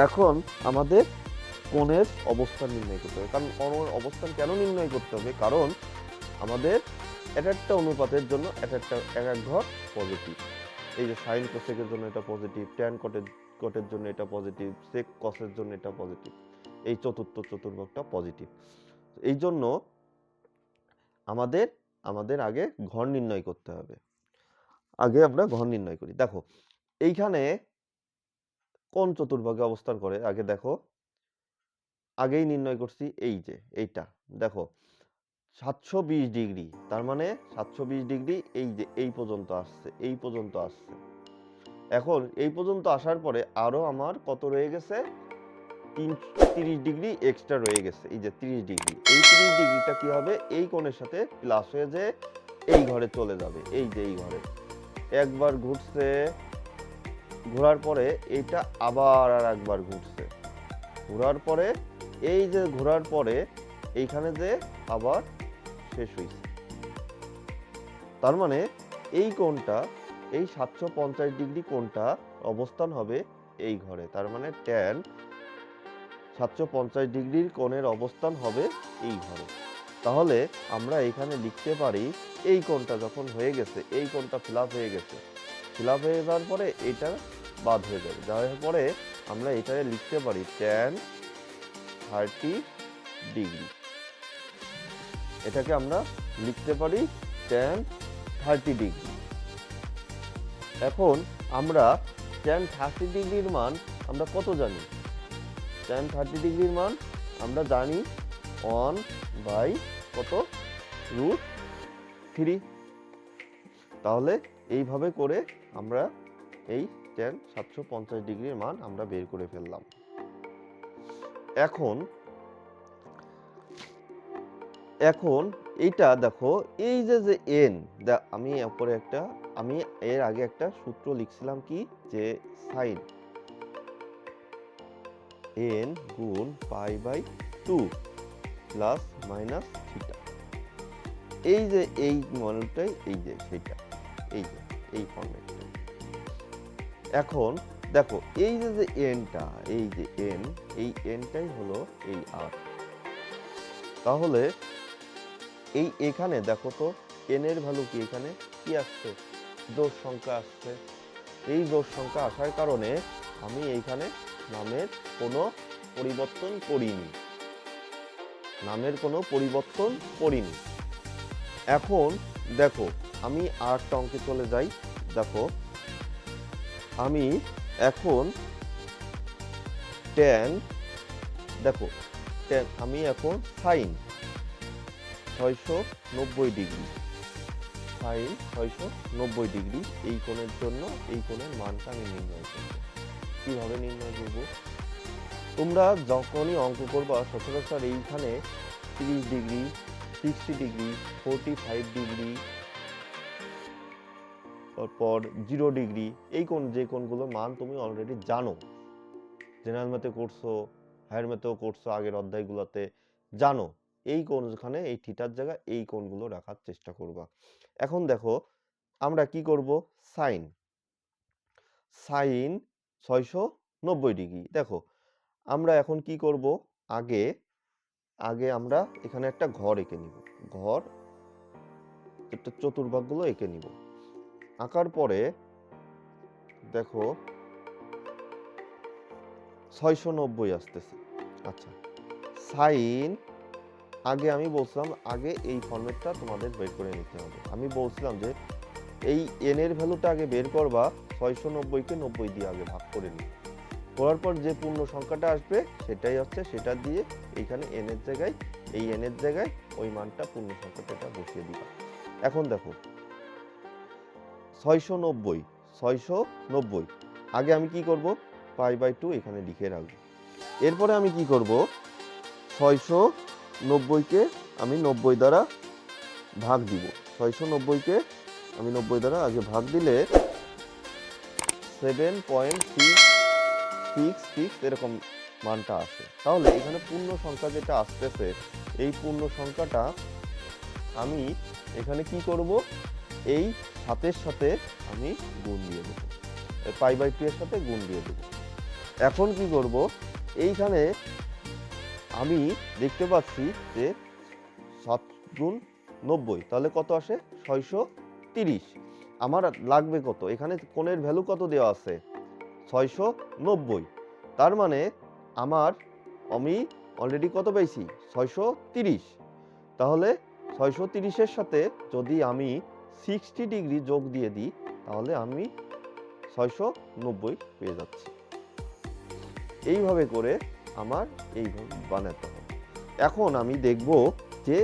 S1: এখন আমাদের কোণের অবস্থান নির্ণয় করতে হবে। কারণ কোণের অবস্থান কেন নির্ণয় করতে হবে, কারণ আমাদের এক একটা অনুপাতের জন্য এক এক ঘর পজিটিভ। এই যে সাইন কোসেকের জন্য এটা পজিটিভ, ট্যান কটের জন্য এটা পজিটিভ, সেক কসের জন্য এটা পজিটিভ, এই চতুর্ভুজটা পজিটিভ। এই জন্য আমাদের আগে ঘর নির্ণয় করতে হবে। আগে আমরা ঘর নির্ণয় করি। দেখো এইখানে কোন চতুর্ভাগে অবস্থান করে, আগে দেখো, আগেই নির্ণয় করছি, এই যে এইটা দেখো 720 ডিগ্রি, তার মানে 720 ডিগ্রি এই যে এই পর্যন্ত আসছে, এই পর্যন্ত আসছে। এখন এই পর্যন্ত আসার পরে আরো আমার কত রয়ে গেছে, 30 ডিগ্রি এক্সট্রা রয়ে গেছে, এই যে 30 ডিগ্রি। এই 30 ডিগ্রিটা কি হবে, এই কোণের সাথে প্লাস হয়ে যে এই ঘরে চলে যাবে, এই যে এই ঘরে একবার ঘুরছে, ঘোরার পরে এইটা আবার আর একবার ঘুরছে, ঘোরার পরে এই যে ঘোরার পরে এইখানে যে আবার শেষ হয়েছে। তার মানে এই কোণটা, এই 750 ডিগ্রি কোণটা অবস্থান হবে এই ঘরে। তার মানে ট্যান 750 ডিগ্রির কোণের অবস্থান হবে এই ঘরে। তাহলে আমরা এখানে লিখতে পারি, এই কোণটা যখন হয়ে গেছে, এই কোণটা ফিল হয়ে গেছে, ফিল হয়ে যাওয়ার পরে এটা বাদ হয়ে যাবে, যাওয়ার পরে আমরা এটাকে লিখতে পারি ট্যান 30 ডিগ্রি। এটাকে আমরা লিখতে পারি ট্যান 30 ডিগ্রি। এখন আমরা ট্যান 30 ডিগ্রির মান আমরা কত জানি, ট্যান 30 ডিগ্রির মান আমরা জানি 1 কত √3। তাহলে এইভাবে করে আমরা এই ট্যান 750 ডিগ্রির মান আমরা বের করে ফেললাম। এখন এইটা দেখো, এই যে এন, আমি এর আগে একটা সূত্র লিখছিলাম কি, যে সাইন এন গুণ π/2 প্লাস মাইনাস থিটা। এই যে এই মডেলটাই, এই যে সেটা, এই যে এই ফর্মেটটা। এখন দেখো এই যে এনটা, এই যে এন, এই এনটাই হলো এই আর। তাহলে এই এখানে দেখো তো এন এর ভ্যালু কি, এখানে কি আসছে, জোড় সংখ্যা আসছে। এই জোড় সংখ্যা আসার কারণে আমি এইখানে নামের কোনো পরিবর্তন করিনি, এখন দেখো আমি আরেকটা অঙ্কে চলে যাই। দেখো আমি এখন আমি এখন সাইন 690 ডিগ্রি, সাইন 690 ডিগ্রি এই কোণের জন্য এই কোণের মানটা আমি নির্ণয় করব। কিভাবে নির্ণয় করব, তোমরা যখনই অঙ্ক করবা সচরাচর এইখানে 30 ডিগ্রি, 60 ডিগ্রি, 45 ডিগ্রি, তারপর 0 ডিগ্রি, এই যে কোণগুলোর মান তুমি অলরেডি জানো, জেনারেল ম্যাথে করছো, হায়ার ম্যাথেও করছো আগের অধ্যায়গুলোতে, জানো এই কোণখানে এই থিটার জায়গায় এই কোণগুলো রাখার চেষ্টা করবা। এখন দেখো আমরা কি করব, সাইন সাইন 690 ডিগ্রি। দেখো আমরা এখন কি করব, আগে আগে আমরা এখানে একটা ঘর এঁকে নিব, ঘর একটা চতুর্ভাগগুলো এঁকে নিব। আঁকার পরে দেখো 690 আসতেছে। আচ্ছা, সাইন আগে আমি বলছিলাম আগে এই ফর্মেটটা তোমাদের বের করে নিতে হবে। আমি বলছিলাম যে এই এন এর ভ্যালুটা আগে বের করবা, 690কে 90 দিয়ে আগে ভাগ করে নিই, করার পর যে পূর্ণ সংখ্যাটা আসবে সেটাই হচ্ছে, সেটা দিয়ে এইখানে এন এর জায়গায়, এই এন এর জায়গায় ওই মানটা পূর্ণ সংখ্যাটা এটা বসিয়ে দিবা। এখন দেখো 690 আগে আমি কি করব, π/2 এখানে লিখে রাখবো। এরপরে আমি কি করব, 690কে আমি 90 দ্বারা ভাগ দিব। 690কে আমি 90 দ্বারা আগে ভাগ দিলে 7.666 এরকম মানটা আসে। তাহলে এখানে পূর্ণ সংখ্যা যেটা আসতেছে, এই পূর্ণ সংখ্যাটা আমি এখানে কি করব, এই 7-এর সাথে আমি গুণ দিয়ে দেবো, π/2 এর সাথে গুণ দিয়ে দেবো। এখন কি করব, এইখানে আমি দেখতে পাচ্ছি যে 7 গুণ 90 তাহলে কত আসে, 630। আমার লাগবে কত, এখানে কোণের ভ্যালু কত দেওয়া আছে, 690। তার মানে আমি অলরেডি কত পাইছি, 630। তাহলে 630-এর সাথে যদি আমি 60 ডিগ্রি যোগ দিয়ে দিই তাহলে আমি 690 পেয়ে যাচ্ছি। এইভাবে করে আমার এইভাবে বানাতে হবে। এখন আমি দেখব যে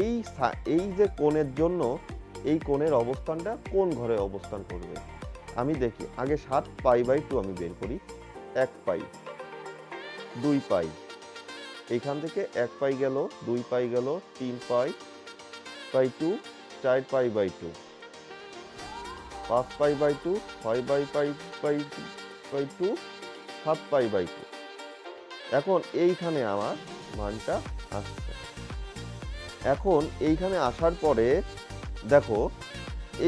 S1: এই যে কোণের জন্য এই কোণের অবস্থানটা কোন ঘরে অবস্থান করবে। আমি দেখি আগে 7π/2 আমি বের করি, 1π 2π, এইখান থেকে 1π গেল, 2π গেল, 3π/2, 4π/2, 5π/2, 6π/2, 7π/2। এখন এইখানে আমার মানটা আসছে। এখন এইখানে আসার পরে দেখো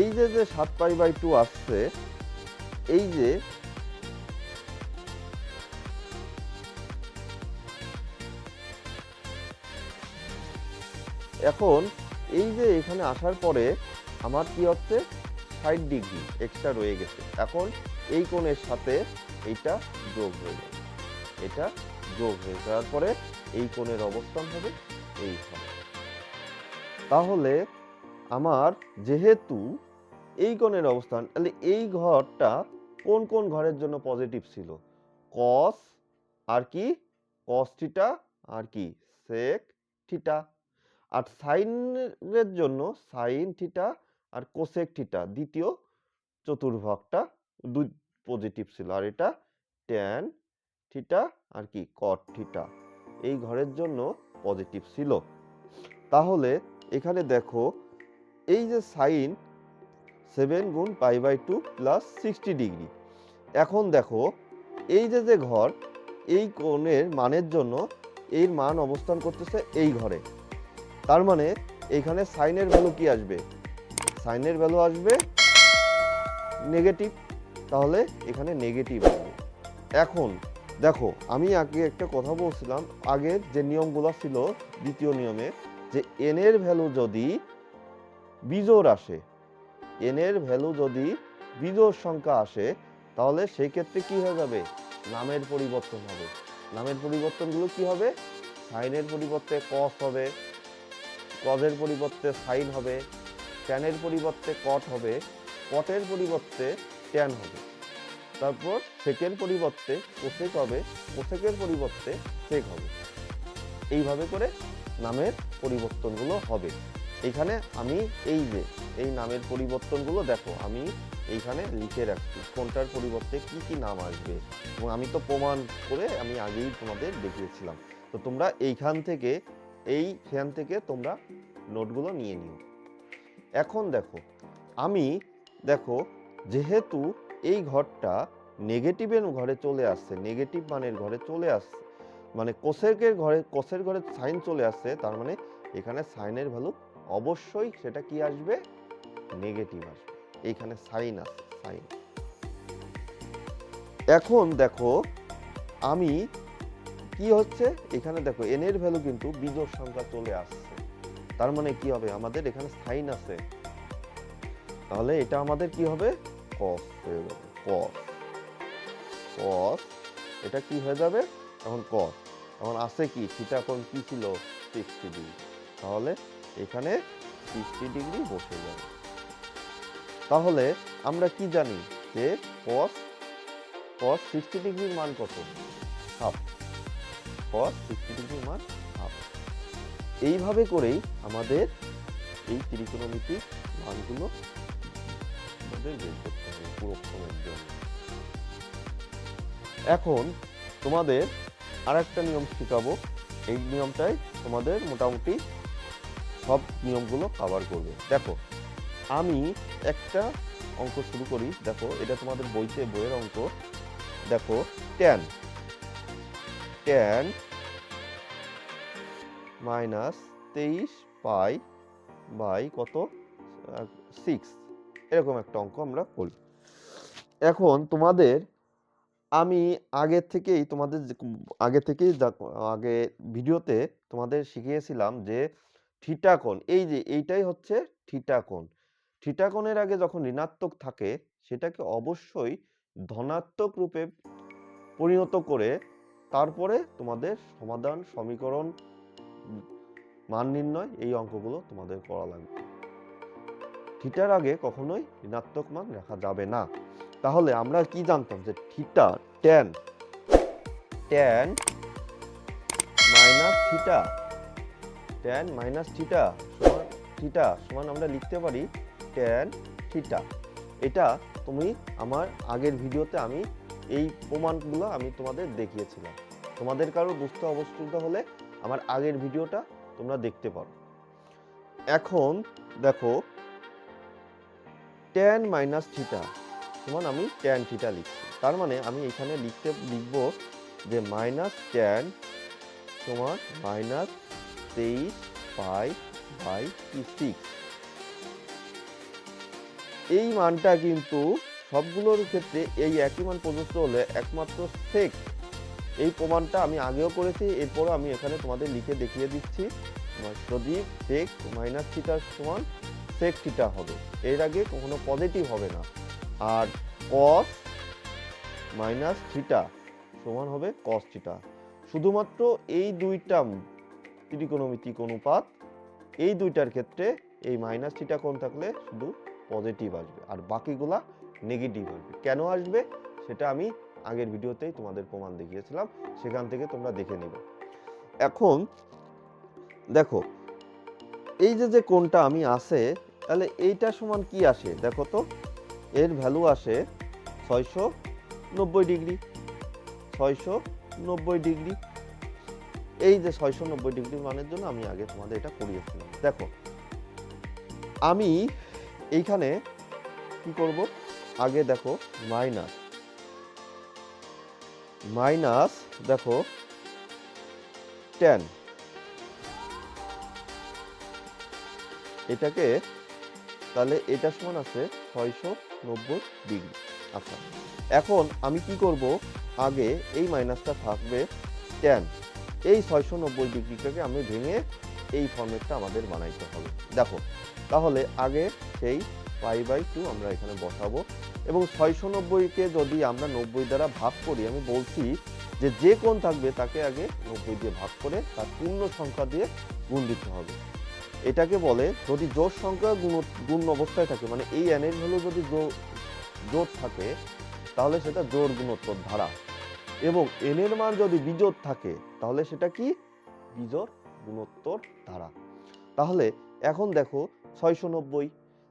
S1: এই যে 7π/2 আসছে, এই যে এখন এই যে এখানে আসার পরে আমার কি হচ্ছে, 60 ডিগ্রি এক্সট্রা রয়ে গেছে। এখন এই কোণের সাথে এইটা যোগ হয়ে যাবে, এটা যোগ হয়ে যাওয়ার পরে এই কোণের অবস্থান হবে এইখানে। তাহলে আমার যেহেতু এই কোণের অবস্থান, তাহলে এই ঘরটা কোন কোন ঘরের জন্য পজিটিভ ছিল, কস আর কি, কস থিটা আর কি সেক থিটা। আর সাইনের জন্য সাইন থিটা আর কোসেক থিটা, দ্বিতীয় চতুর্ভাগটা দুই পজিটিভ ছিল। আর এটা ট্যান থিটা আর কি কট থিটা, এই ঘরের জন্য পজিটিভ ছিল। তাহলে এখানে দেখো এই যে সাইন 7 গুণ π/2 প্লাস 60 ডিগ্রি। এখন দেখো এই যে ঘর, এই কোণের মানের জন্য এর মান অবস্থান করতেছে এই ঘরে। তার মানে এইখানে সাইনের ভ্যালু কি আসবে, সাইনের ভ্যালু আসবে নেগেটিভ। তাহলে এখানে নেগেটিভ আসবে। এখন দেখো আমি আগে একটা কথা বলছিলাম, আগের যে নিয়মগুলো ছিল দ্বিতীয় নিয়মে, যে এন এর ভ্যালু যদি বিজোড় আসে, এন এর ভ্যালু যদি বিজোড় সংখ্যা আসে তাহলে সেই ক্ষেত্রে কি হয়ে যাবে, নামের পরিবর্তন হবে। নামের পরিবর্তনগুলো কি হবে, সাইনের পরিবর্তে কস হবে, কজের পরিবর্তে সাইন হবে, ট্যানের পরিবর্তে কট হবে, কটের পরিবর্তে ট্যান হবে, তারপর সেকের পরিবর্তে কোসেক হবে, কোসেকের পরিবর্তে সেক হবে। এইভাবে করে নামের পরিবর্তনগুলো হবে। এইখানে আমি এই নামের পরিবর্তনগুলো দেখো আমি এইখানে লিখে রাখছি কোনটার পরিবর্তে কি কি নাম আসবে, এবং আমি তো প্রমাণ করে আমি আগেই তোমাদের দেখিয়েছিলাম। তো তোমরা এইখান থেকে তোমরা নোটগুলো নিয়ে নিও। এখন দেখো যেহেতু এই ঘরটা নেগেটিভের ঘরে চলে আসছে, নেগেটিভ মানের ঘরে চলে আসছে, মানে কোসের ঘরে সাইন চলে আসছে, তার মানে এখানে সাইনের ভ্যালু অবশ্যই সেটা কি আসবে, নেগেটিভ আসবে। এইখানে সাইন আছে, সাইন। এখন দেখো আমি কি হচ্ছে, এখানে দেখো এন এর ভ্যালু কিন্তু বিজোড় সংখ্যা চলে আসছে, তার মানে কি হবে, আমাদের এখানে সাইন আছে, তাহলে এটা আমাদের কি হবে, কস হয়ে যাবে, কস। কস এটা কি হয়ে যাবে এখন, কস। এখন আছে কি, থিটা কোণ কি ছিল, 60 ডিগ্রি, তাহলে এখানে 60 ডিগ্রি বসে যাবে। তাহলে আমরা কি জানি যে কস 60 ডিগ্রির মান কত, হাফ। কস 60 ডিগ্রির মান হাফ। এইভাবে করেই আমাদের এই ত্রিকোণমিতিক মানগুলো আমাদের বের করতে হবে পুরো কোণের জন্য। এখন তোমাদের আরেকটা নিয়ম শেখাবো, এই নিয়মটাই তোমাদের মোটামুটি সব নিয়মগুলো কভার করবে। দেখো আমি একটা অঙ্ক শুরু করি, দেখো এটা তোমাদের বইয়ের অঙ্ক। দেখো tan মাইনাস 23 পাই বাই কত 6, এরকম একটা অঙ্ক আমরা করি। এখন তোমাদের আমি আগে থেকেই আগে ভিডিওতে তোমাদের শিখিয়েছিলাম যে থিটা কোণ, এই যে এইটাই হচ্ছে থিটা কোণ। থিটা কোণের আগে যখন ঋণাত্মক থাকে সেটাকে অবশ্যই ধনাত্মক রূপে পরিণত করে তারপরে তোমাদের সমাধান, সমীকরণ, মান নির্ণয়, এই অঙ্কগুলো তোমাদের করা লাগবে। থিটার আগে কখনোই ঋণাত্মক মান রাখা যাবে না। তাহলে আমরা কি জানতাম যে থিটা tan মাইনাস থিটা সমান আমরা লিখতে পারি tan থিটা। এটা তুমি আমার আগের ভিডিওতে আমি এই প্রমাণগুলো আমি তোমাদের দেখিয়েছিলাম। তোমাদের কারো বুঝতে অসুবিধা হলে আমার আগের ভিডিওটা তোমরা দেখতে পারো। এখন দেখো tan মাইনাস থিটা সমান আমি tan থিটা লিখছি, তার মানে আমি এখানে লিখব যে মাইনাস tan সমান মাইনাস 23 পাই বাই 6। এই মানটা কিন্তু সবগুলোর ক্ষেত্রে এই একই মান প্রযোজ্য হলে একমাত্র সেক, এই প্রমাণটা আমি আগেও করেছি, এরপরও আমি এখানে তোমাদের লিখে দেখিয়ে দিচ্ছি। যদি সেক মাইনাস থিটা সমান সেক থিটা হবে, এর আগে কখনো পজিটিভ হবে না। আর কস মাইনাস থিটা সমান হবে কস থিটা। শুধুমাত্র এই দুইটা ত্রিকোণমিতিক অনুপাত, এই দুইটার ক্ষেত্রে এই মাইনাস থিটা কোণ থাকলে শুধু পজিটিভ আসবে, আর বাকিগুলা নেগেটিভ আসবে। কেন আসবে সেটা আমি আগের ভিডিওতেই তোমাদের প্রমাণ দেখিয়েছিলাম, সেখান থেকে তোমরা দেখে নিবে। এখন দেখো এই যে কোণটা আমি আসে, তাহলে এইটা সমান কি আসে দেখো তো, এর ভ্যালু আসে 690 ডিগ্রি। 690 ডিগ্রি, এই যে 690 ডিগ্রি মানের জন্য আমি আগে তোমাদের এটা করিয়েছিলাম। দেখো আমি এইখানে কি করব, আগে দেখো মাইনাস দেখো tan, এটাকে তাহলে এটা সমান আছে 690 ডিগ্রি। আচ্ছা এখন আমি কি করব, আগে এই মাইনাসটা থাকবে tan, এই 690 ডিগ্রিটাকে আমি ভেঙে এই ফর্মেটটা আমাদের বানাইতে হবে। দেখো তাহলে আগে সেই π/2 আমরা এখানে বসাবো, এবং 690কে যদি আমরা 90 দ্বারা ভাগ করি, আমি বলছি যে কোণ থাকবে তাকে আগে 90 দিয়ে ভাগ করে তার পূর্ণ সংখ্যা দিয়ে গুণ দিতে হবে। এটাকে বলে, যদি জোড় সংখ্যা গুণ অবস্থায় থাকে, মানে এই n এর ভ্যালু যদি জোড় থাকে তাহলে সেটা জোড় গুণোত্তর ধারা, এবং n এর মান যদি বিজোড় থাকে তাহলে সেটা কি, বিজোড় গুণোত্তর ধারা। তাহলে এখন দেখো 690,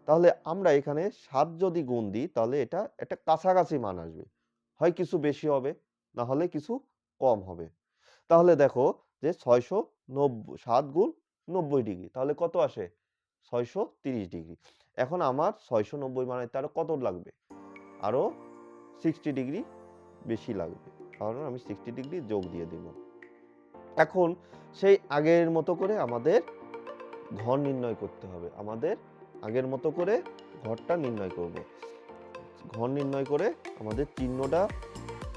S1: তাহলে আমরা এখানে 7 যদি গুণ দিই তাহলে এটা একটা কাছাকাছি মান আসবে, হয় কিছু বেশি হবে না হলে কিছু কম হবে। তাহলে দেখো যে 7 গুণ 90 ডিগ্রি তাহলে কত আসে, 630 ডিগ্রি। এখন আমার 690 মানে তার কত লাগবে, আরো 60 ডিগ্রি বেশি লাগবে, কারণ আমি 60 ডিগ্রি যোগ দিয়ে দিব। এখন সেই আগের মতো করে আমাদের ঘর নির্ণয় করতে হবে, আমাদের আগের মতো করে ঘরটা নির্ণয় করব। ঘর নির্ণয় করে আমাদের চিহ্নটা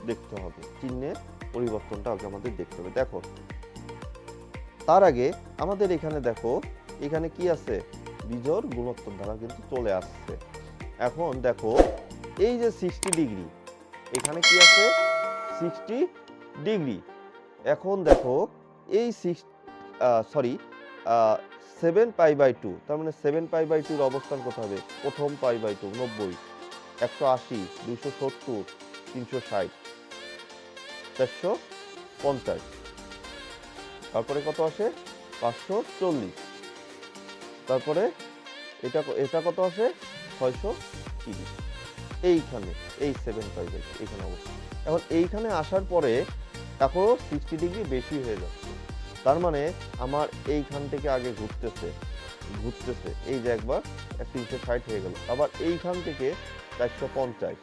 S1: দেখতে হবে, চিহ্নের পরিবর্তনটা আগে আমাদের দেখতে হবে। দেখো তার আগে আমাদের এখানে দেখো এখানে কি আছে, বিজোড় গুণোত্তর ধারা কিন্তু চলে আসছে। এখন দেখো এই যে 60 ডিগ্রি, এখানে কি আছে 60 ডিগ্রি। এখন দেখো এই 7π/2, তার মানে 7π/2 এর অবস্থান কোথায় হবে? প্রথম π/2 90, 180, 270, 360, 450, তারপরে কত আসে 540, তারপরে এটা কত আসে 630, এইখানে এই 7π/2 এইখানে অবস্থান। এখন এইখানে আসার পরে এখনো 60 ডিগ্রি বেশি হয়ে যাচ্ছে, তার মানে আমার এইখান থেকে আগে ঘুরতেছে, এই যে একবার 360 হয়ে গেল, আবার এইখান থেকে 450,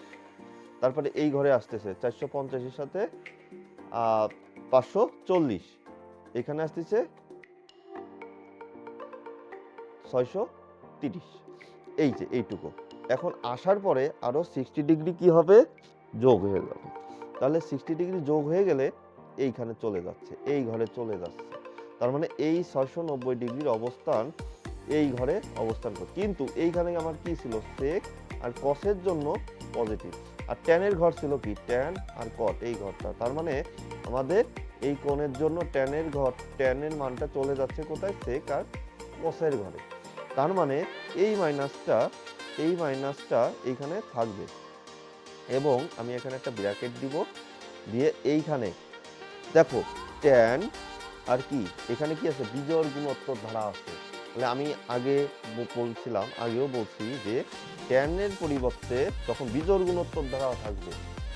S1: তারপরে এই ঘরে আসতেছে 450 এর সাথে 540, এখানে আসতেছে 630, এই যে এইটুকু। এখন আসার পরে আরো 60 ডিগ্রি কি হবে, যোগ হয়ে যাবে। তাহলে 60 ডিগ্রি যোগ হয়ে গেলে এইখানে চলে যাচ্ছে, এই ঘরে চলে যাচ্ছে, তার মানে এই 690 ডিগ্রির অবস্থান এই ঘরে অবস্থান করে। কিন্তু এইখানে আমার কি ছিল, সেক আর কসের জন্য পজিটিভ, আর ট্যানের ঘর ছিল কি, ট্যান আর কট এই ঘরটা, তার মানে আমাদের এই কোণের জন্য ট্যানের ঘর, ট্যানের মানটা চলে যাচ্ছে কোথায়, সেক আর কসের ঘরে। তার মানে এই মাইনাসটা এইখানে থাকবে, এবং আমি এখানে একটা ব্র্যাকেট দিব, দিয়ে এইখানে দেখো ট্যান আর কি, এখানে কি আছে, বিজোড় গুণোত্তর ধারা আছে। তাহলে আমি আগেও বলছি যে ট্যানের পরিবর্তে যখন বিজোড় গুণোত্তর ধারা থাকবে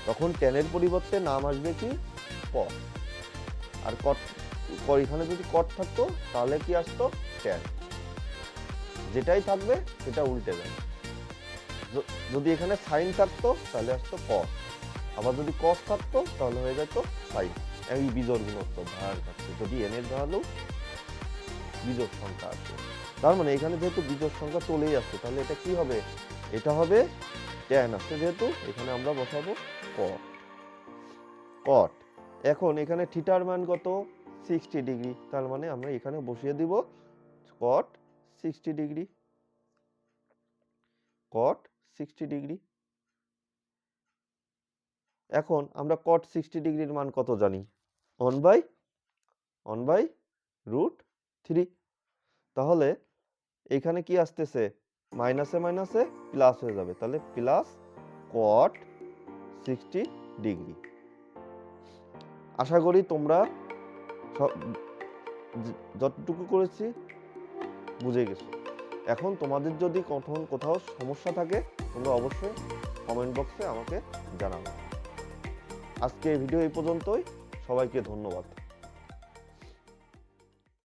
S1: তখন ট্যানের পরিবর্তে নাম আসবে কি, কট। আর কট, এখানে যদি কট থাকতো তাহলে কি আসতো, ট্যান। যেটাই থাকবে সেটা উল্টে যাবে। যদি এখানে সাইন থাকতো তাহলে আসতো কস, আবার যদি কস থাকতো তাহলে হয়ে যেত সাইন। এই বিজোড় গুণোত্তর ধারার কাছে যদি এন এর ধরালো বিজোড় সংখ্যা আসে, তার মানে এখানে যেহেতু বিজোড় সংখ্যা চলেই আসছে, তাহলে এটা কি হবে, এটা হবে ট্যান আসছে, যেহেতু এখানে আমরা বসাবো কট। এখন এখানে থিটার মান কত, 60 ডিগ্রি, তার মানে আমরা এখানে বসিয়ে দিব কট 60 ডিগ্রি, কট 60 ডিগ্রি। এখন আমরা কট 60 ডিগ্রির মান কত জানি, 1/√3। তাহলে এখানে কি আসতেছে, মাইনাসে মাইনাসে প্লাস হয়ে যাবে, তাহলে প্লাস কট 60 ডিগ্রি। আশা করি তোমরা যতটুকু করেছি বুঝে গেছো। এখন তোমাদের যদি কোথাও সমস্যা থাকে তোমরা অবশ্যই কমেন্ট বক্সে আমাকে জানাবে। আজকে ভিডিও এই পর্যন্তই, সবাইকে ধন্যবাদ।